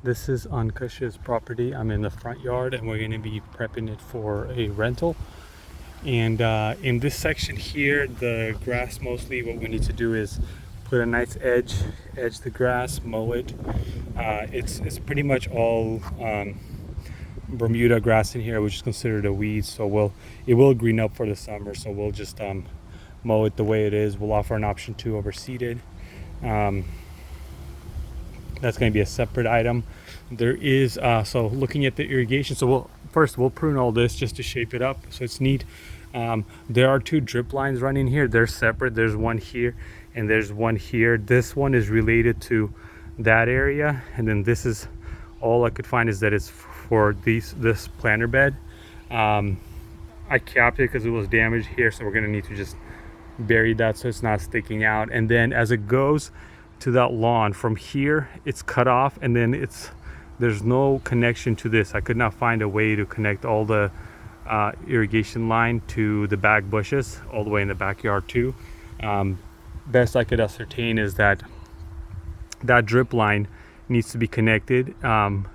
This is Ankash's property. I'm in the front yard and we're going to be prepping it for a rental. And in this section here, the grass mostly, what we need to do is put a nice edge the grass, mow it. It's pretty much all Bermuda grass in here, which is considered a weed. So it will green up for the summer. So we'll just mow it the way it is. We'll offer an option 2 over seeded. That's going to be a separate item. There is so looking at the irrigation, so we'll prune all this just to shape it up so it's neat. There are 2 drip lines running here. They're separate. There's one here and there's one here. This one is related to that area, and then this is all I could find is that it's for this planter bed. I capped it because it was damaged here, so we're going to need to just bury that so it's not sticking out. And then as it goes to that lawn from here, it's cut off, and then there's no connection to this. I could not find a way to connect all the irrigation line to the back bushes all the way in the backyard too. Best I could ascertain is that drip line needs to be connected, and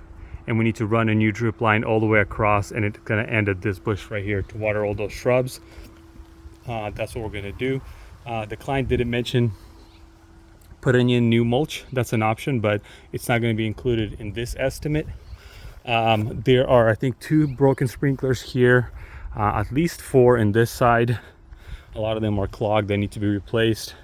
we need to run a new drip line all the way across, and it's going to end at this bush right here to water all those shrubs. That's what we're going to do. The client didn't mention putting in new mulch. That's an option, but it's not going to be included in this estimate. There are, I think, 2 broken sprinklers here, at least 4 in this side. A lot of them are clogged. They need to be replaced.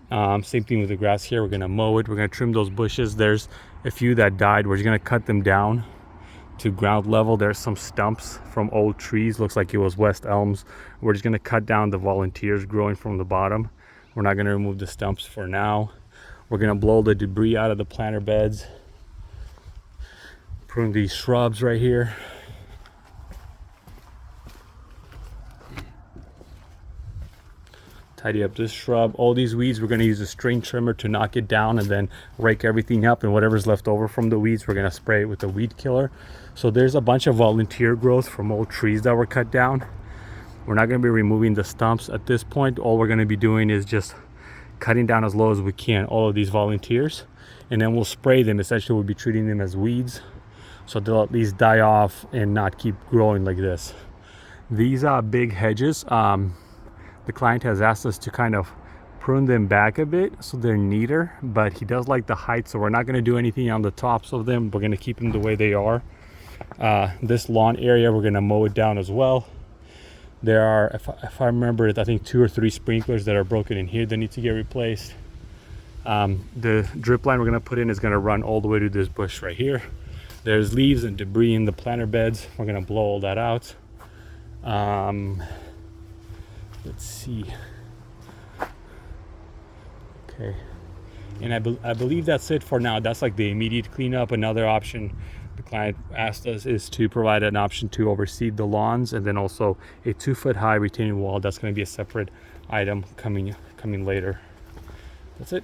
Same thing with the grass here. We're going to mow it. We're going to trim those bushes. There's a few that died. We're just going to cut them down to ground level. There's some stumps from old trees. Looks like it was West Elms. We're just going to cut down the volunteers growing from the bottom. We're not going to remove the stumps for now. We're going to blow the debris out of the planter beds. Prune these shrubs right here. Tidy up this shrub. All these weeds, we're going to use a string trimmer to knock it down and then rake everything up, and whatever's left over from the weeds, we're going to spray it with a weed killer. So there's a bunch of volunteer growth from old trees that were cut down. We're not going to be removing the stumps at this point. All we're going to be doing is just cutting down as low as we can all of these volunteers, and then we'll spray them. Essentially, we'll be treating them as weeds, so they'll at least die off and not keep growing like this. These are big hedges. The client has asked us to kind of prune them back a bit so they're neater, but he does like the height, so we're not going to do anything on the tops of them. We're going to keep them the way they are. This lawn area, we're going to mow it down as well. There are, if I remember it, I think 2 or 3 sprinklers that are broken in here that need to get replaced. The drip line we're going to put in is going to run all the way to this bush right here. There's leaves and debris in the planter beds. We're going to blow all that out. Let's see. Okay. And I believe that's it for now. That's like the immediate cleanup. Another option the client asked us is to provide an option to overseed the lawns, and then also a 2-foot high retaining wall. That's going to be a separate item coming later. That's it.